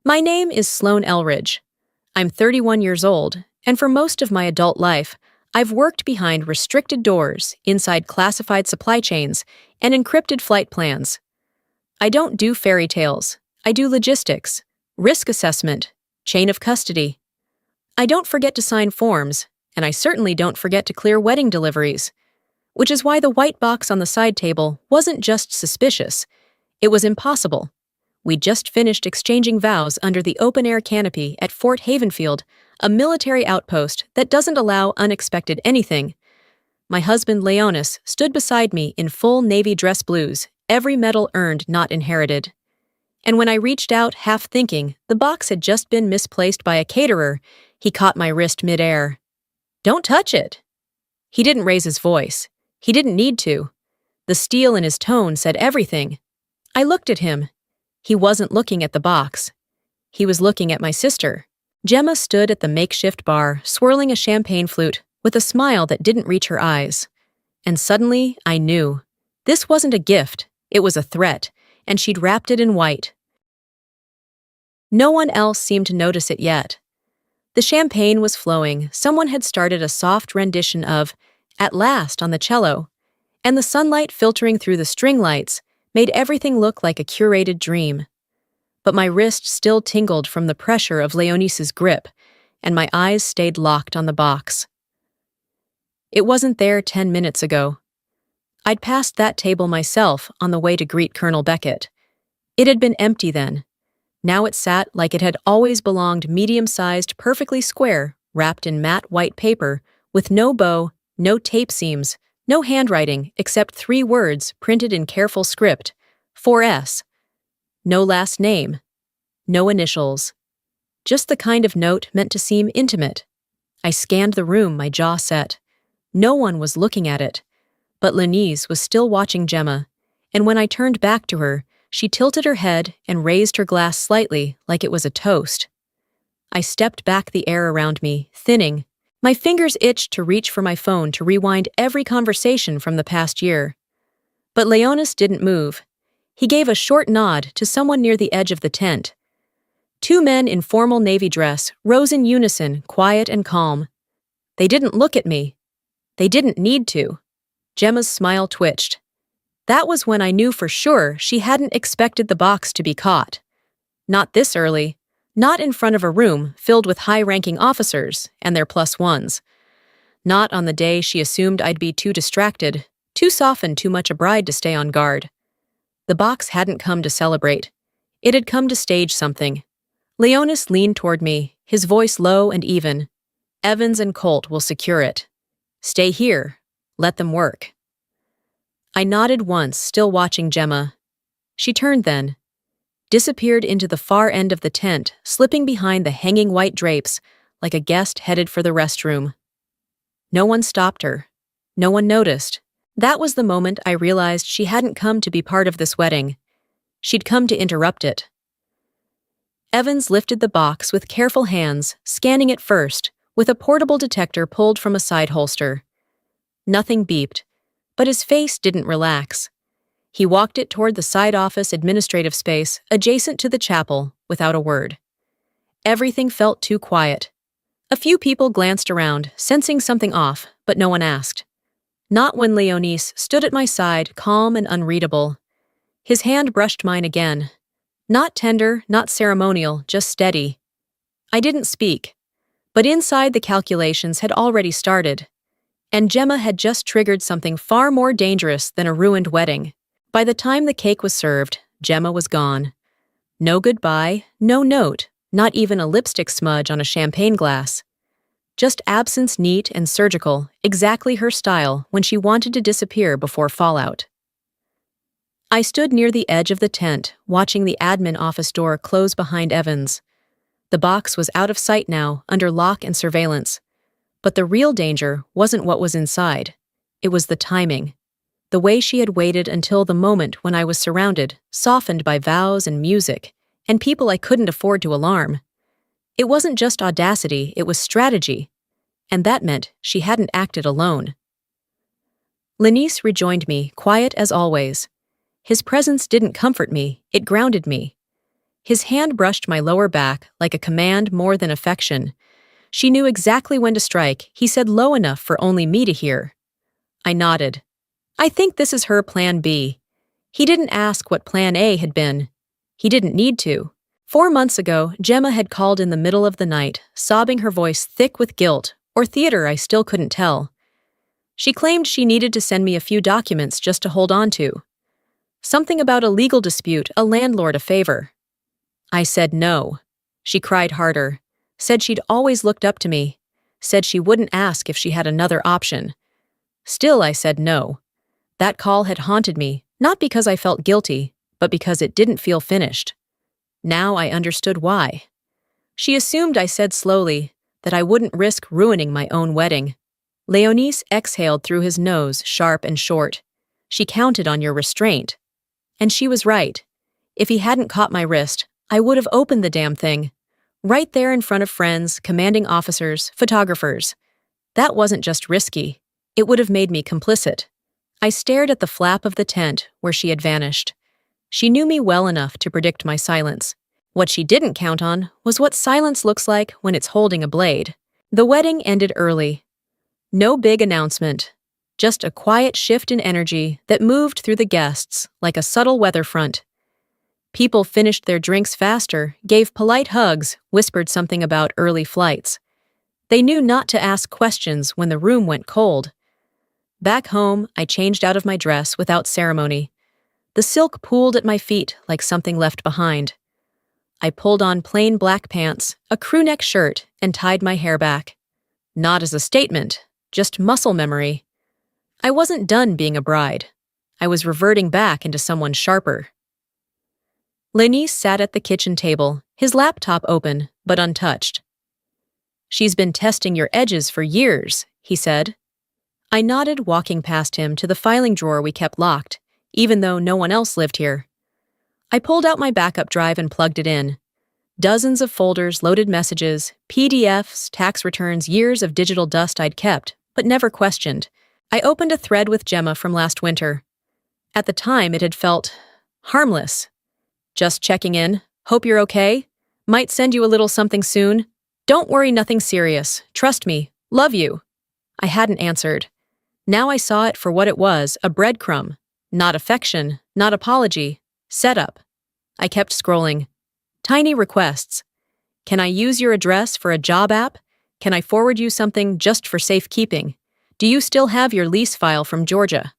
My name is Sloan Elridge. I'm 31 years old, and for most of my adult life, I've worked behind restricted doors, inside classified supply chains, and encrypted flight plans. I don't do fairy tales. I do logistics, risk assessment, chain of custody. I don't forget to sign forms, and I certainly don't forget to clear wedding deliveries. Which is why the white box on the side table wasn't just suspicious, it was impossible. We'd just finished exchanging vows under the open-air canopy at Fort Havenfield, a military outpost that doesn't allow unexpected anything. My husband, Leonis, stood beside me in full navy dress blues, every medal earned not inherited. And when I reached out, half thinking the box had just been misplaced by a caterer, he caught my wrist mid-air. "Don't touch it!" He didn't raise his voice. He didn't need to. The steel in his tone said everything. I looked at him. He wasn't looking at the box. He was looking at my sister. Gemma stood at the makeshift bar, swirling a champagne flute, with a smile that didn't reach her eyes. And suddenly, I knew. This wasn't a gift, it was a threat, and she'd wrapped it in white. No one else seemed to notice it yet. The champagne was flowing, someone had started a soft rendition of "At Last" on the cello, and the sunlight filtering through the string lights made everything look like a curated dream. But my wrist still tingled from the pressure of Leonis's grip, and my eyes stayed locked on the box. It wasn't there 10 minutes ago. I'd passed that table myself on the way to greet Colonel Beckett. It had been empty then. Now it sat like it had always belonged, medium-sized, perfectly square, wrapped in matte white paper, with no bow, no tape seams, no handwriting except 3 words printed in careful script, 4S. No last name. No initials. Just the kind of note meant to seem intimate. I scanned the room, my jaw set. No one was looking at it. But Lenise was still watching Gemma, and when I turned back to her, she tilted her head and raised her glass slightly like it was a toast. I stepped back, the air around me, thinning. My fingers itched to reach for my phone to rewind every conversation from the past year. But Leonis didn't move. He gave a short nod to someone near the edge of the tent. 2 men in formal navy dress rose in unison, quiet and calm. They didn't look at me. They didn't need to. Gemma's smile twitched. That was when I knew for sure she hadn't expected the box to be caught. Not this early. Not in front of a room filled with high-ranking officers and their +1s. Not on the day she assumed I'd be too distracted, too softened, too much a bride to stay on guard. The box hadn't come to celebrate. It had come to stage something. Leonis leaned toward me, his voice low and even. "Evans and Colt will secure it. Stay here. Let them work." I nodded once, still watching Gemma. She turned then. Disappeared into the far end of the tent, slipping behind the hanging white drapes, like a guest headed for the restroom. No one stopped her. No one noticed. That was the moment I realized she hadn't come to be part of this wedding. She'd come to interrupt it. Evans lifted the box with careful hands, scanning it first, with a portable detector pulled from a side holster. Nothing beeped, but his face didn't relax. He walked it toward the side office administrative space adjacent to the chapel, without a word. Everything felt too quiet. A few people glanced around, sensing something off, but no one asked. Not when Leonis stood at my side, calm and unreadable. His hand brushed mine again. Not tender, not ceremonial, just steady. I didn't speak. But inside, the calculations had already started. And Gemma had just triggered something far more dangerous than a ruined wedding. By the time the cake was served, Gemma was gone. No goodbye, no note, not even a lipstick smudge on a champagne glass. Just absence, neat and surgical, exactly her style when she wanted to disappear before fallout. I stood near the edge of the tent, watching the admin office door close behind Evans. The box was out of sight now, under lock and surveillance. But the real danger wasn't what was inside. It was the timing. The way she had waited until the moment when I was surrounded, softened by vows and music, and people I couldn't afford to alarm. It wasn't just audacity, it was strategy. And that meant she hadn't acted alone. Lenise rejoined me, quiet as always. His presence didn't comfort me, it grounded me. His hand brushed my lower back like a command more than affection. She knew exactly when to strike, he said low enough for only me to hear. I nodded. I think this is her plan B. He didn't ask what plan A had been. He didn't need to. 4 months ago, Gemma had called in the middle of the night, sobbing her voice thick with guilt, or theater I still couldn't tell. She claimed she needed to send me a few documents just to hold on to. Something about a legal dispute, a landlord a favor. I said no. She cried harder, said she'd always looked up to me, said she wouldn't ask if she had another option. Still, I said no. That call had haunted me, not because I felt guilty, but because it didn't feel finished. Now I understood why. She assumed, I said slowly, that I wouldn't risk ruining my own wedding. Leonise exhaled through his nose, sharp and short. She counted on your restraint. And she was right. If he hadn't caught my wrist, I would have opened the damn thing. Right there in front of friends, commanding officers, photographers. That wasn't just risky. It would have made me complicit. I stared at the flap of the tent where she had vanished. She knew me well enough to predict my silence. What she didn't count on was what silence looks like when it's holding a blade. The wedding ended early. No big announcement. Just a quiet shift in energy that moved through the guests like a subtle weather front. People finished their drinks faster, gave polite hugs, whispered something about early flights. They knew not to ask questions when the room went cold. Back home, I changed out of my dress without ceremony. The silk pooled at my feet like something left behind. I pulled on plain black pants, a crewneck shirt, and tied my hair back. Not as a statement, just muscle memory. I wasn't done being a bride. I was reverting back into someone sharper. Leonise sat at the kitchen table, his laptop open, but untouched. She's been testing your edges for years, he said. I nodded, walking past him to the filing drawer we kept locked, even though no one else lived here. I pulled out my backup drive and plugged it in. Dozens of folders, loaded messages, PDFs, tax returns, years of digital dust I'd kept, but never questioned. I opened a thread with Gemma from last winter. At the time, it had felt harmless. Just checking in. Hope you're okay. Might send you a little something soon. Don't worry, nothing serious. Trust me. Love you. I hadn't answered. Now I saw it for what it was, a breadcrumb. Not affection, not apology. Setup. I kept scrolling. Tiny requests. Can I use your address for a job app? Can I forward you something just for safekeeping? Do you still have your lease file from Georgia?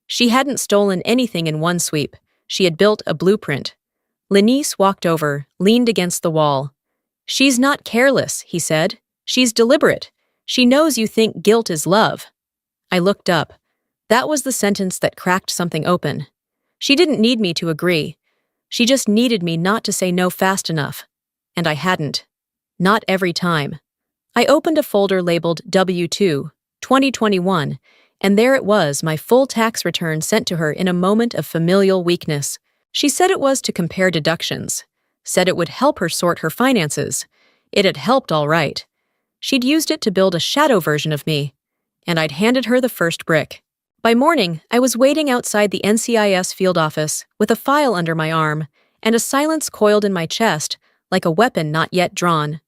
She hadn't stolen anything in one sweep. She had built a blueprint. Leonise walked over, leaned against the wall. She's not careless, he said. She's deliberate. She knows you think guilt is love. I looked up. That was the sentence that cracked something open. She didn't need me to agree. She just needed me not to say no fast enough. And I hadn't. Not every time. I opened a folder labeled W-2, 2021, and there it was, my full tax return sent to her in a moment of familial weakness. She said it was to compare deductions. Said it would help her sort her finances. It had helped all right. She'd used it to build a shadow version of me, and I'd handed her the first brick. By morning, I was waiting outside the NCIS field office with a file under my arm and a silence coiled in my chest like a weapon not yet drawn.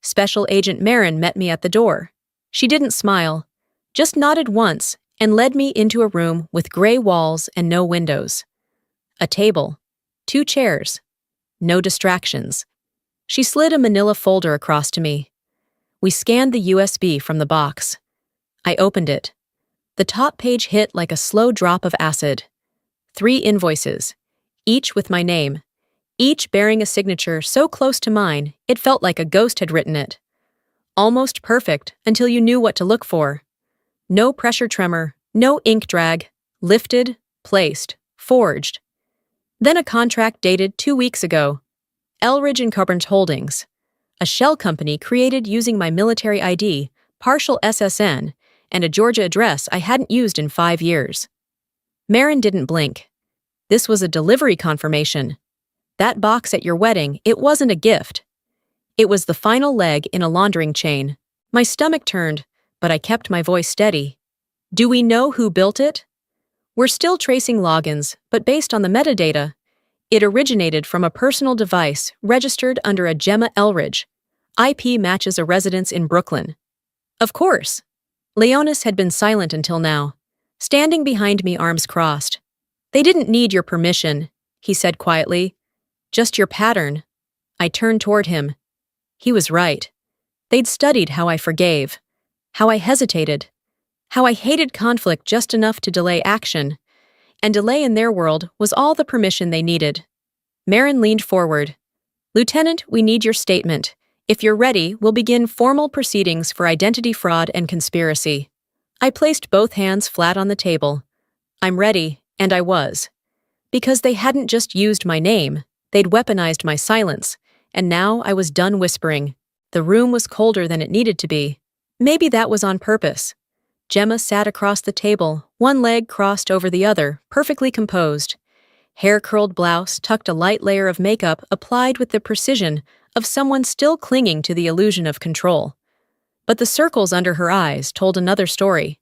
Special Agent Marin met me at the door. She didn't smile, just nodded once and led me into a room with gray walls and no windows. A table, 2 chairs, no distractions. She slid a manila folder across to me. We scanned the USB from the box. I opened it. The top page hit like a slow drop of acid. 3 invoices, each with my name, each bearing a signature so close to mine it felt like a ghost had written it. Almost perfect until you knew what to look for. No pressure tremor, no ink drag, lifted, placed, forged. Then a contract dated 2 weeks ago. Elridge and Coburn's Holdings, a shell company created using my military ID, partial SSN, and a Georgia address I hadn't used in 5 years. Marin didn't blink. This was a delivery confirmation. That box at your wedding, it wasn't a gift. It was the final leg in a laundering chain. My stomach turned, but I kept my voice steady. Do we know who built it? We're still tracing logins, but based on the metadata, It originated from a personal device registered under a Gemma Elridge. IP matches a residence in Brooklyn. Of course. Leonis had been silent until now, standing behind me, arms crossed. They didn't need your permission, he said quietly. Just your pattern. I turned toward him. He was right. They'd studied how I forgave, how I hesitated, how I hated conflict just enough to delay action, and delay in their world was all the permission they needed. Marin leaned forward. Lieutenant, we need your statement. If you're ready, we'll begin formal proceedings for identity fraud and conspiracy. I placed both hands flat on the table. I'm ready, and I was. Because they hadn't just used my name, they'd weaponized my silence, and now I was done whispering. The room was colder than it needed to be. Maybe that was on purpose. Gemma sat across the table, one leg crossed over the other, perfectly composed. Hair-curled blouse tucked a light layer of makeup applied with the precision of someone still clinging to the illusion of control. But the circles under her eyes told another story.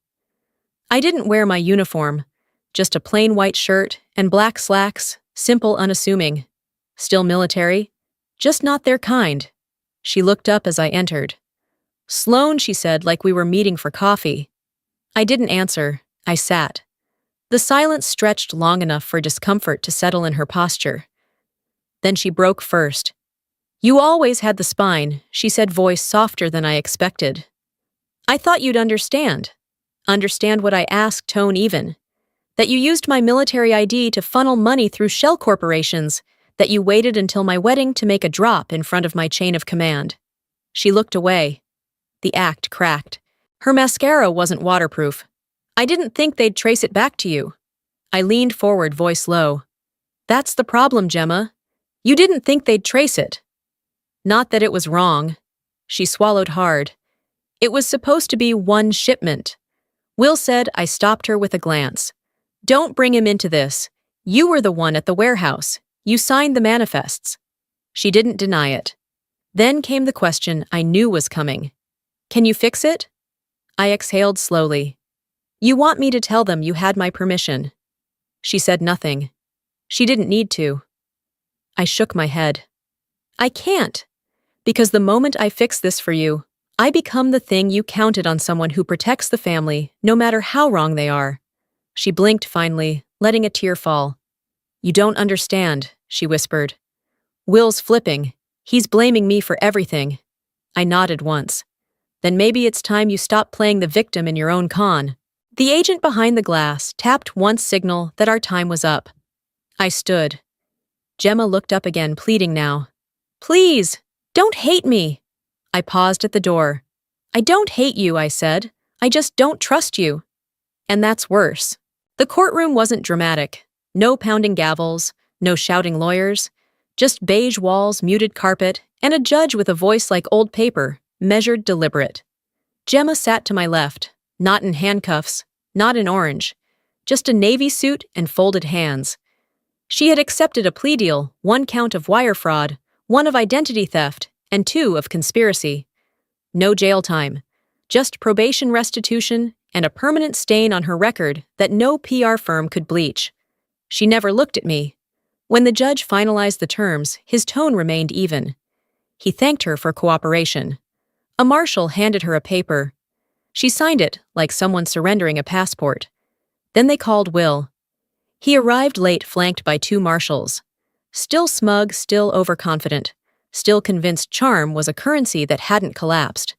I didn't wear my uniform, just a plain white shirt and black slacks, simple, unassuming. Still military, just not their kind. She looked up as I entered. Sloan, she said, like we were meeting for coffee. I didn't answer. I sat. The silence stretched long enough for discomfort to settle in her posture. Then she broke first. You always had the spine, she said, voice softer than I expected. I thought you'd understand. Understand what I asked, tone even. That you used my military ID to funnel money through shell corporations, that you waited until my wedding to make a drop in front of my chain of command. She looked away. The act cracked. Her mascara wasn't waterproof. I didn't think they'd trace it back to you. I leaned forward, voice low. That's the problem, Gemma. You didn't think they'd trace it. Not that it was wrong. She swallowed hard. It was supposed to be one shipment. Will said. I stopped her with a glance. Don't bring him into this. You were the one at the warehouse. You signed the manifests. She didn't deny it. Then came the question I knew was coming. Can you fix it? I exhaled slowly. You want me to tell them you had my permission? She said nothing. She didn't need to. I shook my head. I can't. Because the moment I fix this for you, I become the thing you counted on, someone who protects the family, no matter how wrong they are. She blinked finally, letting a tear fall. You don't understand, she whispered. Will's flipping. He's blaming me for everything. I nodded once. Then maybe it's time you stop playing the victim in your own con. The agent behind the glass tapped once, signal that our time was up. I stood. Gemma looked up again, pleading now. Please, don't hate me. I paused at the door. I don't hate you, I said. I just don't trust you. And that's worse. The courtroom wasn't dramatic. No pounding gavels, no shouting lawyers. Just beige walls, muted carpet, and a judge with a voice like old paper, measured, deliberate. Gemma sat to my left, not in handcuffs, not in orange, just a navy suit and folded hands. She had accepted a plea deal, 1 count of wire fraud, 1 of identity theft, and 2 of conspiracy. No jail time, just probation, restitution, and a permanent stain on her record that no PR firm could bleach. She never looked at me. When the judge finalized the terms, his tone remained even. He thanked her for cooperation. A marshal handed her a paper. She signed it like someone surrendering a passport. Then they called Will. He arrived late, flanked by 2 marshals. Still smug, still overconfident, still convinced charm was a currency that hadn't collapsed.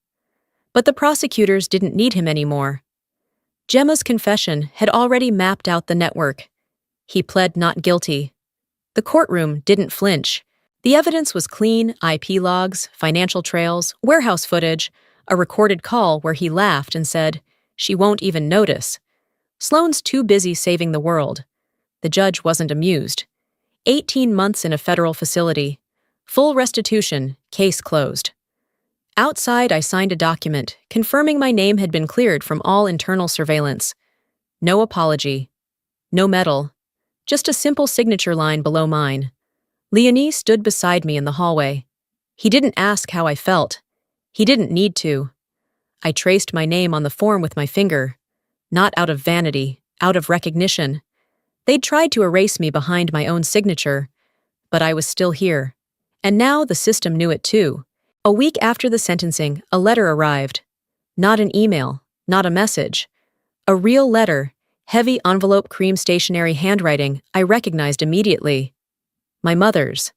But the prosecutors didn't need him anymore. Gemma's confession had already mapped out the network. He pled not guilty. The courtroom didn't flinch. The evidence was clean: IP logs, financial trails, warehouse footage, a recorded call where he laughed and said, "She won't even notice." Sloane's too busy saving the world. The judge wasn't amused. 18 months in a federal facility. Full restitution, case closed. Outside, I signed a document confirming my name had been cleared from all internal surveillance. No apology. No medal. Just a simple signature line below mine. Leonie stood beside me in the hallway. He didn't ask how I felt. He didn't need to. I traced my name on the form with my finger. Not out of vanity, out of recognition. They'd tried to erase me behind my own signature. But I was still here. And now the system knew it too. A week after the sentencing, a letter arrived. Not an email, not a message. A real letter, heavy envelope cream stationery handwriting I recognized immediately. My mother's.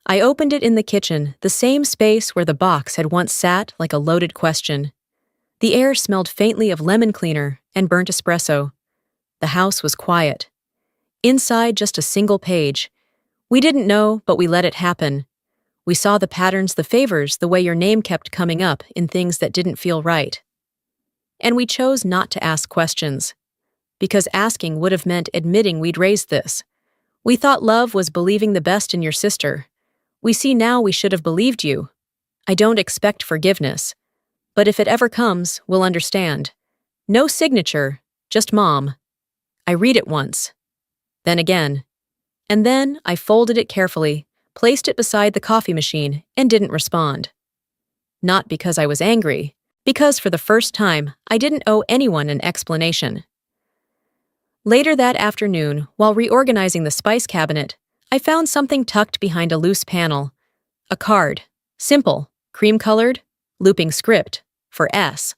I opened it in the kitchen, the same space where the box had once sat like a loaded question. The air smelled faintly of lemon cleaner and burnt espresso. The house was quiet. Inside, just a single page. We didn't know, but we let it happen. We saw the patterns, the favors, the way your name kept coming up in things that didn't feel right. And we chose not to ask questions. Because asking would have meant admitting we'd raised this. We thought love was believing the best in your sister. We see now we should have believed you. I don't expect forgiveness. But if it ever comes, we'll understand. No signature, just Mom. I read it once. Then again. And then I folded it carefully, placed it beside the coffee machine, and didn't respond. Not because I was angry, because for the first time, I didn't owe anyone an explanation. Later that afternoon, while reorganizing the spice cabinet, I found something tucked behind a loose panel. A card. Simple, cream-colored, looping script, for S.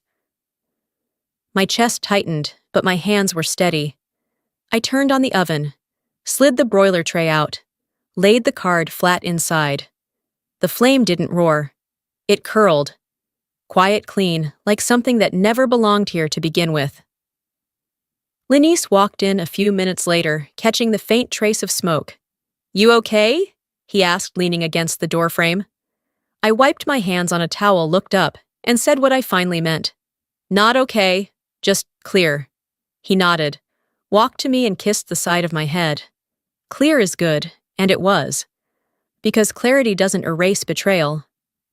My chest tightened, but my hands were steady. I turned on the oven, slid the broiler tray out, laid the card flat inside. The flame didn't roar. It curled. Quiet, clean, like something that never belonged here to begin with. Lenise walked in a few minutes later, catching the faint trace of smoke. "You okay?" he asked, leaning against the doorframe. I wiped my hands on a towel, looked up, and said what I finally meant. "Not okay, just clear." He nodded, walked to me and kissed the side of my head. Clear is good, and it was. Because clarity doesn't erase betrayal,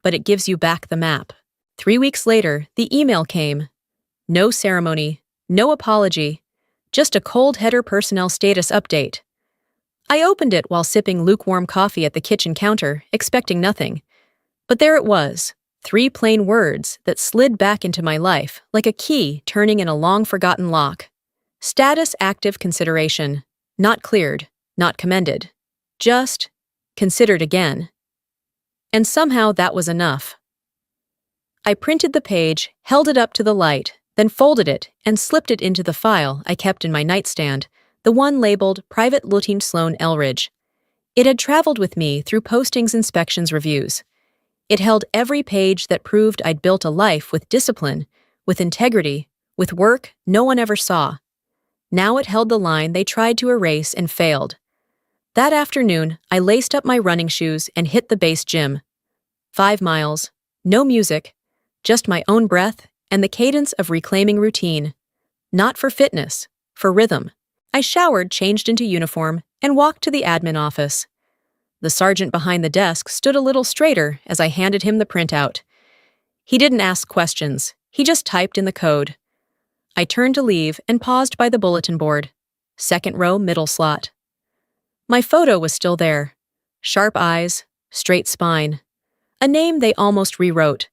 but it gives you back the map. 3 weeks later, the email came. No ceremony, no apology, just a cold header personnel status update. I opened it while sipping lukewarm coffee at the kitchen counter, expecting nothing. But there it was, 3 plain words that slid back into my life like a key turning in a long-forgotten lock. Status active consideration. Not cleared, not commended. Just considered again. And somehow that was enough. I printed the page, held it up to the light, then folded it and slipped it into the file I kept in my nightstand, the one labeled Private Lieutenant Sloan Elridge. It had traveled with me through postings, inspections, reviews. It held every page that proved I'd built a life with discipline, with integrity, with work no one ever saw. Now it held the line they tried to erase and failed. That afternoon, I laced up my running shoes and hit the base gym. 5 miles, no music, just my own breath and the cadence of reclaiming routine. Not for fitness, for rhythm. I showered, changed into uniform, and walked to the admin office. The sergeant behind the desk stood a little straighter as I handed him the printout. He didn't ask questions, he just typed in the code. I turned to leave and paused by the bulletin board. 2nd row, middle slot. My photo was still there. Sharp eyes, straight spine. A name they almost rewrote.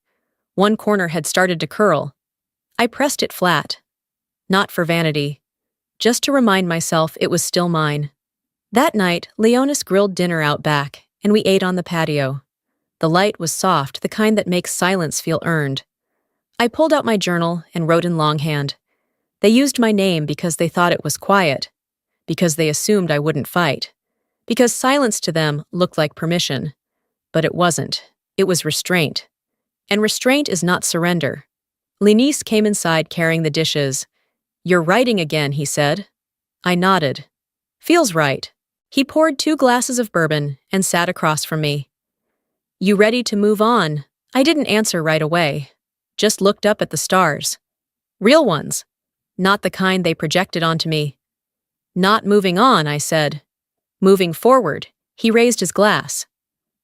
One corner had started to curl. I pressed it flat. Not for vanity. Just to remind myself it was still mine. That night, Leonis grilled dinner out back, and we ate on the patio. The light was soft, the kind that makes silence feel earned. I pulled out my journal and wrote in longhand. They used my name because they thought it was quiet, because they assumed I wouldn't fight, because silence to them looked like permission. But it wasn't. It was restraint. And restraint is not surrender. Lenise came inside carrying the dishes. "You're writing again," he said. I nodded. "Feels right." He poured 2 glasses of bourbon and sat across from me. "You ready to move on?" I didn't answer right away. Just looked up at the stars. Real ones. Not the kind they projected onto me. "Not moving on," I said. "Moving forward." He raised his glass.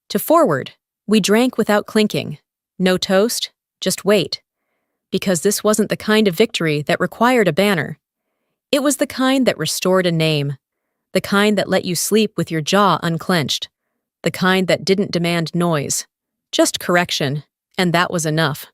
To forward. We drank without clinking. No toast, just wait. Because this wasn't the kind of victory that required a banner. It was the kind that restored a name. The kind that let you sleep with your jaw unclenched. The kind that didn't demand noise. Just correction, and that was enough.